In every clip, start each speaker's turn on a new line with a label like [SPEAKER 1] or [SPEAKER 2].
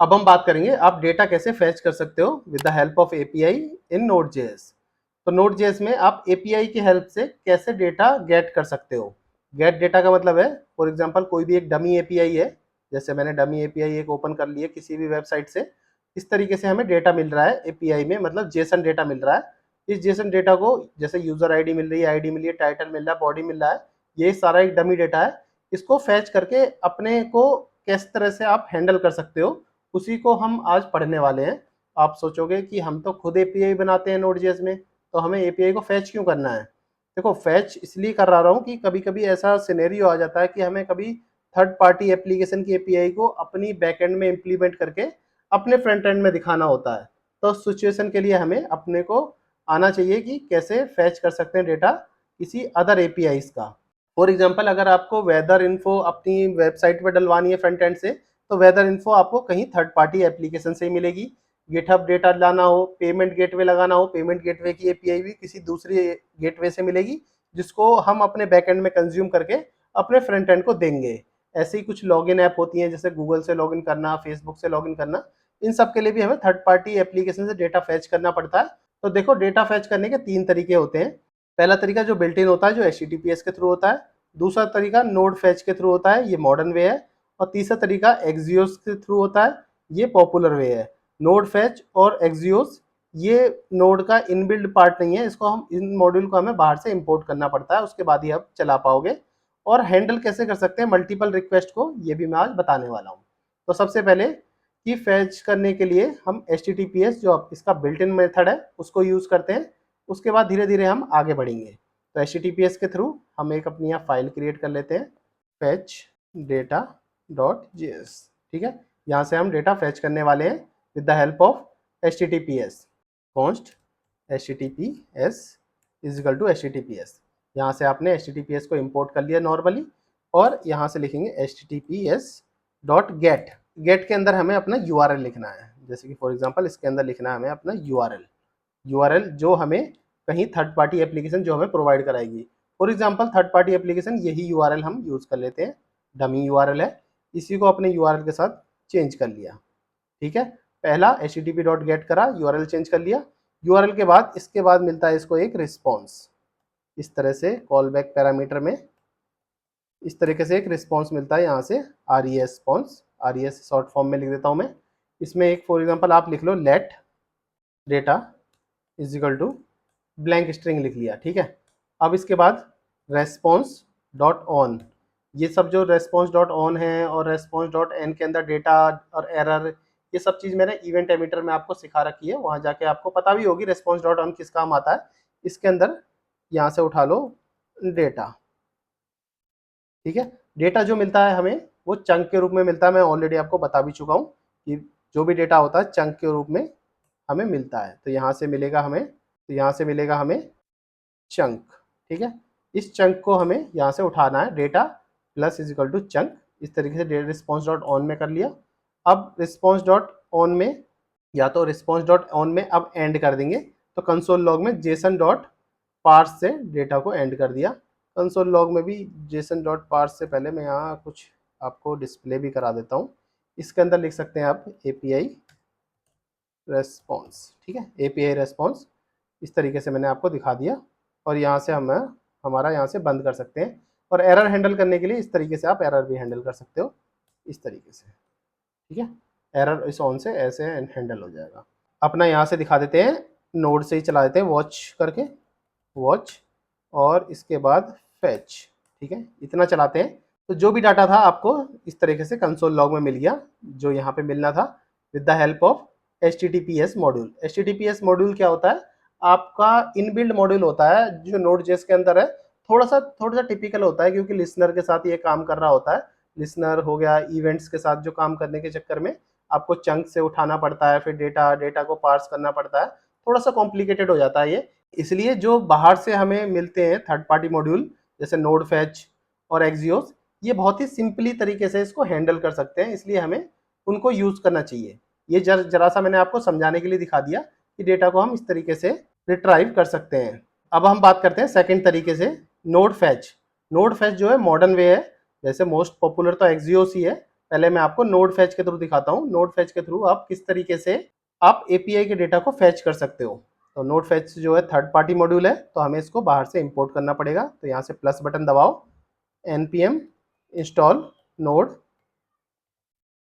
[SPEAKER 1] अब हम बात करेंगे आप डेटा कैसे फैच कर सकते हो with the help of API in Node JS. तो नोड.जेएस में आप एपीआई की हेल्प से कैसे डेटा गेट कर सकते हो। गेट डेटा का मतलब है फॉर एग्जांपल कोई भी एक डमी एपीआई है, जैसे मैंने डमी एपीआई एक ओपन कर लिया किसी भी वेबसाइट से, इस तरीके से हमें डेटा मिल रहा है एपीआई में, मतलब जेसन डेटा मिल रहा है। इस जेसन डेटा को जैसे यूजर आईडी मिल रही है, आईडी मिली है, टाइटल मिल रहा है, बॉडी मिल रहा है, ये सारा एक डमी डेटा है। इसको फैच करके अपने को किस तरह से आप हैंडल कर सकते हो, उसी को हम आज पढ़ने वाले हैं। आप सोचोगे कि हम तो खुद एपीआई बनाते हैं नोड.जेएस में, तो हमें एपीआई को फैच क्यों करना है। देखो फैच इसलिए कर रहा हूँ कि कभी कभी ऐसा सिनेरियो आ जाता है कि हमें कभी थर्ड पार्टी एप्लीकेशन की एपीआई को अपनी बैकएंड में इम्प्लीमेंट करके अपने फ्रंट एंड में दिखाना होता है। तो उस सिचुएशन के लिए हमें अपने को आना चाहिए कि कैसे फैच कर सकते हैं डेटा किसी अदर एपीआईज का। फॉर एग्जांपल अगर आपको वेदर इन्फो अपनी वेबसाइट पर डलवानी है फ्रंट एंड से, तो वेदर इन्फो आपको कहीं थर्ड पार्टी एप्लीकेशन से ही मिलेगी। गिटहब डेटा लाना हो, पेमेंट गेटवे लगाना हो, पेमेंट गेटवे की एपीआई भी किसी दूसरी गेटवे से मिलेगी, जिसको हम अपने बैकएंड में कंज्यूम करके अपने फ्रंट एंड को देंगे। ऐसे ही कुछ लॉगिन ऐप होती हैं, जैसे गूगल से लॉगिन करना, फेसबुक से लॉगिन करना, इन सब के लिए भी हमें थर्ड पार्टी एप्लीकेशन से डेटा फैच करना पड़ता है। तो देखो डेटा फैच करने के 3 तरीके होते हैं। पहला तरीका जो बिल्ट इन होता है, जो एचटीटीपीएस के थ्रू होता है। दूसरा तरीका नोड फैच के थ्रू होता है, ये मॉडर्न वे है। और तीसरा तरीका एक्सियोस के थ्रू होता है, ये पॉपुलर वे है। नोड फैच और एक्सियोस ये नोड का इनबिल्ड पार्ट नहीं है, इसको हम इन मॉड्यूल को हमें बाहर से इंपोर्ट करना पड़ता है, उसके बाद ही आप चला पाओगे। और हैंडल कैसे कर सकते हैं मल्टीपल रिक्वेस्ट को, ये भी मैं आज बताने वाला हूँ। तो सबसे पहले कि फैच करने के लिए हम एचटीटीपीएस जो इसका बिल्ट इन मेथड है उसको यूज करते हैं, उसके बाद धीरे धीरे हम आगे बढ़ेंगे। तो एचटीटीपीएस के थ्रू हम एक अपनी यहाँ फाइल क्रिएट कर लेते हैं, फैच डेटा डॉट जेएस। ठीक है, यहाँ से हम डेटा फैच करने वाले हैं with the help of HTTPS. Const HTTPS is equal to HTTPS. यहाँ से आपने एचटीटीपीएस को इंपोर्ट कर लिया नॉर्मली, और यहाँ से लिखेंगे एचटीटीपीएस डॉट गेट। गेट के अंदर हमें अपना यूआरएल लिखना है, जैसे कि फॉर एग्जांपल इसके अंदर लिखना है हमें अपना यूआरएल जो हमें कहीं थर्ड पार्टी एप्लीकेशन जो हमें प्रोवाइड कराएगी। For example third party application यही यूआरएल हम यूज़ कर लेते हैं, डमी यूआरएल है, इसी को अपने यूआरएल के साथ चेंज कर लिया। ठीक है, पहला http.get करा, यूआरएल चेंज कर लिया। यूआरएल के बाद इसके बाद मिलता है इसको एक रिस्पॉन्स, इस तरह से कॉल बैक पैरामीटर में इस तरीके से एक रिस्पॉन्स मिलता है यहाँ से, रिस्पॉन्स, आरईएस शॉर्ट फॉर्म में लिख देता हूँ मैं। इसमें एक फॉर एग्जांपल आप लिख लो let data is equal to blank string लिख लिया। ठीक है, अब इसके बाद रेस्पॉन्स डॉट ऑन, ये सब जो रेस्पॉन्स डॉट ऑन है और रेस्पॉन्स डॉट एन के अंदर डेटा और एरर, ये सब चीज़ मैंने इवेंट एमिटर में आपको सिखा रखी है, वहाँ जाके आपको पता भी होगी रेस्पॉन्स डॉट ऑन किस काम आता है। इसके अंदर यहाँ से उठा लो डेटा। ठीक है, डेटा जो मिलता है हमें वो चंक के रूप में मिलता है, मैं ऑलरेडी आपको बता भी चुका हूँ कि जो भी डेटा होता है चंक के रूप में हमें मिलता है। तो यहाँ से मिलेगा हमें, तो यहाँ से मिलेगा हमें चंक। ठीक है, इस चंक को हमें यहाँ से उठाना है, data plus is equal to chunk. इस तरीके से रिस्पॉन्स डॉट ऑन में कर लिया। अब रिस्पॉन्स डॉट ऑन में या तो रिस्पॉन्स डॉट ऑन में अब एंड कर देंगे, तो कंसोल लॉग में जेसन डॉट पार्स से डेटा को एंड कर दिया। कंसोल लॉग में भी जेसन डॉट पार्स से पहले मैं यहाँ कुछ आपको डिस्प्ले भी करा देता हूँ। इसके अंदर लिख सकते हैं आप एपीआई रेस्पॉन्स। ठीक है, एपीआई रेस्पॉन्स इस तरीके से मैंने आपको दिखा दिया, और यहाँ से हम हमारा यहाँ से बंद कर सकते हैं। और एरर हैंडल करने के लिए इस तरीके से आप एरर भी हैंडल कर सकते हो, इस तरीके से। ठीक है, एरर इस ऑन से ऐसे हैंडल हो जाएगा। अपना यहाँ से दिखा देते हैं, नोड से ही चला देते हैं वॉच करके, वॉच और इसके बाद फैच। ठीक है, इतना चलाते हैं। तो जो भी डाटा था आपको इस तरीके से कंसोल लॉग में मिल गया, जो यहाँ पे मिलना था with the help of HTTPS module. HTTPS module क्या होता है, आपका इनबिल्ड मॉड्यूल होता है जो नोड.जेएस के अंदर है। थोड़ा सा टिपिकल होता है क्योंकि लिसनर के साथ ये काम कर रहा होता है। लिसनर हो गया, इवेंट्स के साथ जो काम करने के चक्कर में आपको चंक से उठाना पड़ता है, फिर डेटा को पार्स करना पड़ता है, थोड़ा सा कॉम्प्लिकेटेड हो जाता है ये। इसलिए जो बाहर से हमें मिलते हैं थर्ड पार्टी मॉड्यूल जैसे नोड फैच और एक्सियोस, ये बहुत ही सिंपली तरीके से इसको हैंडल कर सकते हैं, इसलिए हमें उनको यूज करना चाहिए। ये जरा सा मैंने आपको समझाने के लिए दिखा दिया कि डेटा को हम इस तरीके से रिट्राइव कर सकते हैं। अब हम बात करते हैं सेकंड तरीके से, नोड फैच। नोड फैच जो है मॉडर्न वे है, वैसे मोस्ट पॉपुलर तो एक्सियोस ही है, पहले मैं आपको नोड फैच के थ्रू दिखाता हूँ। नोड फैच के थ्रू आप किस तरीके से आप एपीआई के डेटा को फैच कर सकते हो। तो नोड फैच जो है थर्ड पार्टी मॉड्यूल है, तो हमें इसको बाहर से इंपोर्ट करना पड़ेगा। तो यहाँ से प्लस बटन दबाओ, npm इंस्टॉल नोड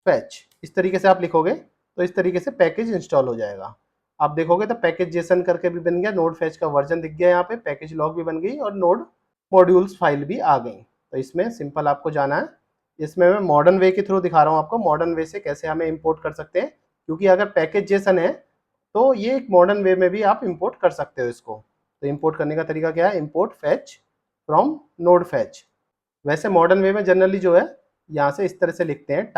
[SPEAKER 1] फैच, इस तरीके से आप लिखोगे तो इस तरीके से पैकेज इंस्टॉल हो जाएगा। आप देखोगे तो पैकेज जेसन करके भी बन गया, नोड फैच का वर्जन दिख गया यहाँ पे, पैकेज लॉग भी बन गई और नोड मॉड्यूल्स फाइल भी आ गई। तो इसमें सिंपल आपको जाना है। इसमें मैं मॉडर्न वे के थ्रू दिखा रहा हूँ आपको, मॉडर्न वे से कैसे हमें इंपोर्ट कर सकते हैं, क्योंकि अगर पैकेज जेसन है तो ये एक मॉडर्न वे में भी आप इंपोर्ट कर सकते हो इसको। तो इंपोर्ट करने का तरीका क्या है, import fetch from node fetch. वैसे मॉडर्न वे में जनरली जो है यहाँ से इस तरह से लिखते हैं,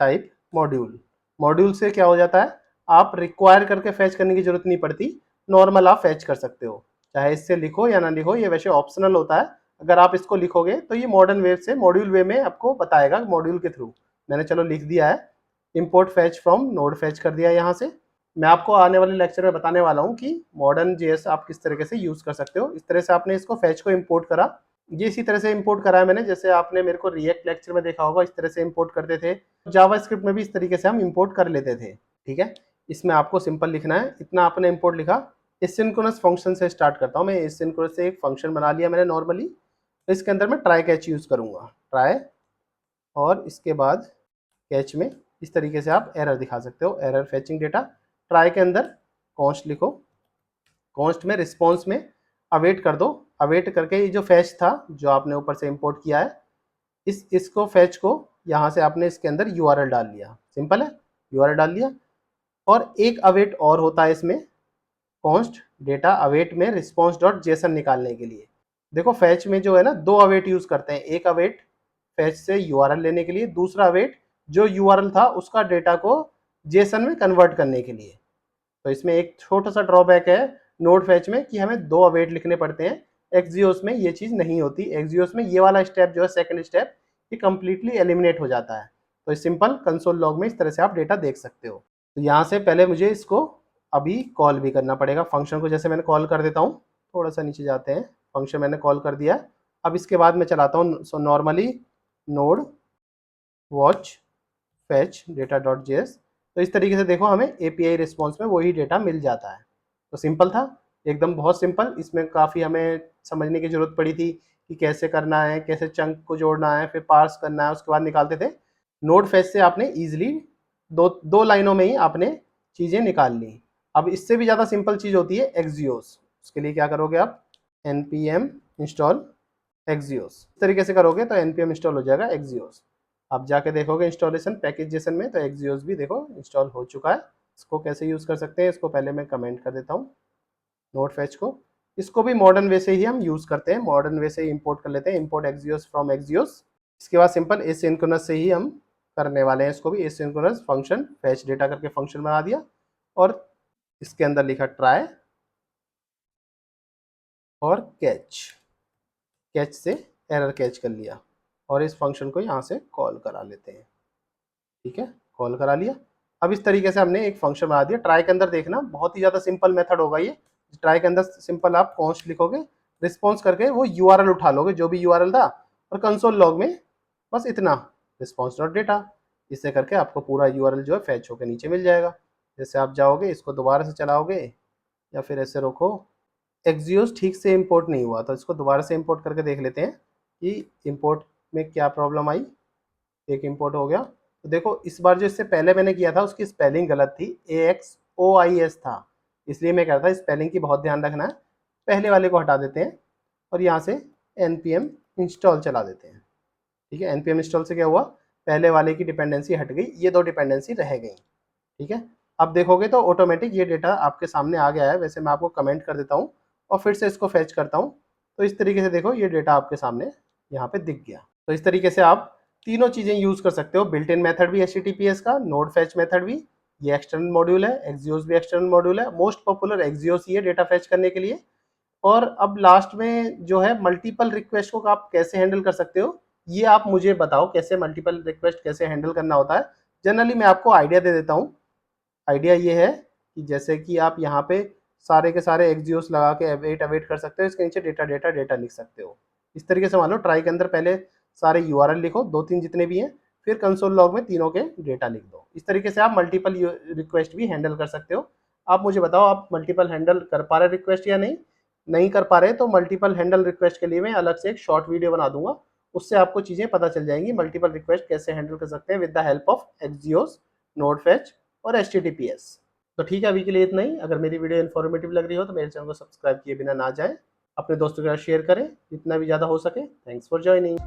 [SPEAKER 1] टाइप मॉड्यूल। मॉड्यूल से क्या हो जाता है, आप रिक्वायर करके फैच करने की जरूरत नहीं पड़ती, नॉर्मल आप फैच कर सकते हो, चाहे इससे लिखो या ना लिखो, ये वैसे ऑप्शनल होता है। अगर आप इसको लिखोगे तो ये मॉडर्न वे से मॉड्यूल वे में आपको बताएगा, मॉड्यूल के थ्रू। मैंने चलो लिख दिया है, import fetch from node fetch कर दिया यहाँ से। मैं आपको आने वाले लेक्चर में बताने वाला हूँ कि मॉडर्न जेएस आप किस तरीके से यूज कर सकते हो। इस तरह से आपने इसको फैच को इंपोर्ट करा, ये इसी तरह से इंपोर्ट करा है मैंने, जैसे आपने मेरे को रिएक्ट लेक्चर में देखा होगा, इस तरह से इंपोर्ट करते थे। जावास्क्रिप्ट में भी इस तरीके से हम इंपोर्ट कर लेते थे। ठीक है, इसमें आपको सिंपल लिखना है, इतना आपने इंपोर्ट लिखा। एसिंक्रोनस फंक्शन से स्टार्ट करता हूँ मैं। एसिंक्रोनस से एक फंक्शन बना लिया मैंने नॉर्मली, तो इसके अंदर मैं ट्राई कैच यूज करूंगा, ट्राई, और इसके बाद कैच में इस तरीके से आप एरर दिखा सकते हो, एरर फैचिंग डेटा। ट्राई के अंदर कॉन्स्ट लिखो, कॉन्स्ट में रिस्पॉन्स में अवेट कर दो, अवेट करके ये जो फैच था जो आपने ऊपर से इंपोर्ट किया है, इसको फैच को यहाँ से आपने इसके अंदर यूआरएल डाल लिया, सिंपल है, यूआरएल डाल लिया। और एक अवेट और होता है इसमें, कॉन्स्ट डेटा अवेट में रिस्पॉन्स डॉट जेसन निकालने के लिए। देखो फैच में जो है ना, दो अवेट यूज करते हैं, एक अवेट फैच से यूआरएल लेने के लिए, दूसरा अवेट जो यूआरएल था उसका डेटा को जेसन में कन्वर्ट करने के लिए। तो इसमें एक छोटा सा ड्रॉबैक है नोड फैच में कि हमें दो अवेट लिखने पड़ते हैं, एक्सियोस में ये चीज़ नहीं होती। एक्सियोस में ये वाला स्टेप जो है, सेकंड स्टेप, ये कंप्लीटली एलिमिनेट हो जाता है। तो सिंपल कंसोल लॉग में इस तरह से आप डेटा देख सकते हो। तो यहाँ से पहले मुझे इसको अभी कॉल भी करना पड़ेगा, फंक्शन को जैसे मैंने कॉल कर देता हूँ, थोड़ा सा नीचे जाते हैं, फंक्शन मैंने कॉल कर दिया। अब इसके बाद मैं चलाता हूँ, so normally node watch fetch data dot JS. तो इस तरीके से देखो हमें एपीआई रिस्पॉन्स में वही डेटा मिल जाता है। तो सिंपल था, एकदम बहुत सिंपल। इसमें काफ़ी हमें समझने की ज़रूरत पड़ी थी कि कैसे करना है, कैसे चंक को जोड़ना है, फिर पार्स करना है, उसके बाद निकालते थे। नोड फैच से आपने ईजिली दो लाइनों में ही आपने चीज़ें निकाल ली। अब इससे भी ज़्यादा सिंपल चीज़ होती है एक्सियोस। उसके लिए क्या करोगे आप, npm इंस्टॉल एक्सियोस, इस तरीके से करोगे तो npm इंस्टॉल हो जाएगा एक्सियोस। आप जाके देखोगे इंस्टॉलेशन पैकेज जेसन में, तो एक्सियोस भी देखो इंस्टॉल हो चुका है। इसको कैसे यूज़ कर सकते हैं, इसको पहले मैं कमेंट कर देता हूँ नोड फैच को। इसको भी मॉडर्न वे से ही हम यूज़ करते हैं, मॉडर्न वे से ही इंपोर्ट कर लेते हैं, इंपोर्ट एक्सियोस फ्रॉम एक्सियोस। इसके बाद सिंपल एसिंक्रोनस से ही हम करने वाले हैं इसको भी, एसिंक्रोनस फंक्शन फैच डेटा करके फंक्शन बना दिया, और इसके अंदर लिखा ट्राई और कैच, कैच से एरर कैच कर लिया, और इस फंक्शन को यहाँ से कॉल करा लेते हैं। ठीक है, कॉल करा लिया। अब इस तरीके से हमने एक फंक्शन बना दिया। ट्राई के अंदर देखना बहुत ही ज़्यादा सिंपल मेथड होगा ये। ट्राई के अंदर सिंपल आप कॉन्स्ट लिखोगे, रिस्पॉन्स करके वो यूआरएल उठा लोगे जो भी यूआरएल था, और कंसोल लॉग में बस इतना रिस्पॉन्स डॉट डेटा, इससे करके आपको पूरा यूआरएल जो है फैच होकर नीचे मिल जाएगा। जैसे आप जाओगे, इसको दोबारा से चलाओगे, या फिर ऐसे रोको, एक्सियोस ठीक से इंपोर्ट नहीं हुआ, तो इसको दोबारा से इंपोर्ट करके देख लेते हैं कि इंपोर्ट में क्या प्रॉब्लम आई। एक इंपोर्ट हो गया। तो देखो इस बार जो इससे पहले मैंने किया था उसकी स्पेलिंग गलत थी, AXOIS था, इसलिए मैं कह रहा था स्पेलिंग की बहुत ध्यान रखना है। पहले वाले को हटा देते हैं और यहाँ से npm इंस्टॉल चला देते हैं। ठीक है, npm इंस्टॉल से क्या हुआ, पहले वाले की डिपेंडेंसी हट गई, ये दो डिपेंडेंसी रह गई। ठीक है, अब देखोगे तो ऑटोमेटिक ये डेटा आपके सामने आ गया है। वैसे मैं आपको कमेंट कर देता हूँ और फिर से इसको फैच करता हूँ, तो इस तरीके से देखो ये डेटा आपके सामने यहाँ पे दिख गया। तो इस तरीके से आप तीनों चीज़ें यूज़ कर सकते हो, बिल्ट इन मेथड भी HTTPS का, नोड फैच मेथड भी, ये एक्सटर्नल मॉड्यूल है, एक्सियोस भी एक्सटर्नल मॉड्यूल है। मोस्ट पॉपुलर एक्सियोस ही है डेटा फैच करने के लिए। और अब लास्ट में जो है मल्टीपल रिक्वेस्ट को आप कैसे हैंडल कर सकते हो, ये आप मुझे बताओ कैसे मल्टीपल रिक्वेस्ट कैसे हैंडल करना होता है। जनरली मैं आपको आइडिया दे देता हूँ। आइडिया ये है कि जैसे कि आप यहाँ पे सारे के सारे एक्सियोस लगा के अवेट कर सकते हो, इसके नीचे डेटा डेटा डेटा लिख सकते हो। इस तरीके से मान लो ट्राई के अंदर पहले सारे URL लिखो, 2-3 जितने भी हैं, फिर कंसोल लॉग में तीनों के डेटा लिख दो। इस तरीके से आप मल्टीपल रिक्वेस्ट भी हैंडल कर सकते हो। आप मुझे बताओ, आप मल्टीपल हैंडल कर पा रहे रिक्वेस्ट या नहीं? नहीं कर पा रहे तो मल्टीपल हैंडल रिक्वेस्ट के लिए मैं अलग से एक शॉर्ट वीडियो बना दूंगा, उससे आपको चीज़ें पता चल जाएंगी मल्टीपल रिक्वेस्ट कैसे हैंडल कर सकते हैं with the help of Axios, node fetch और HTTPS। तो ठीक है, अभी के लिए इतना ही। अगर मेरी वीडियो इन्फॉर्मेटिव लग रही हो तो मेरे चैनल को सब्सक्राइब किए बिना ना जाएं, अपने दोस्तों के साथ शेयर करें जितना भी ज़्यादा हो सके। Thanks for joining.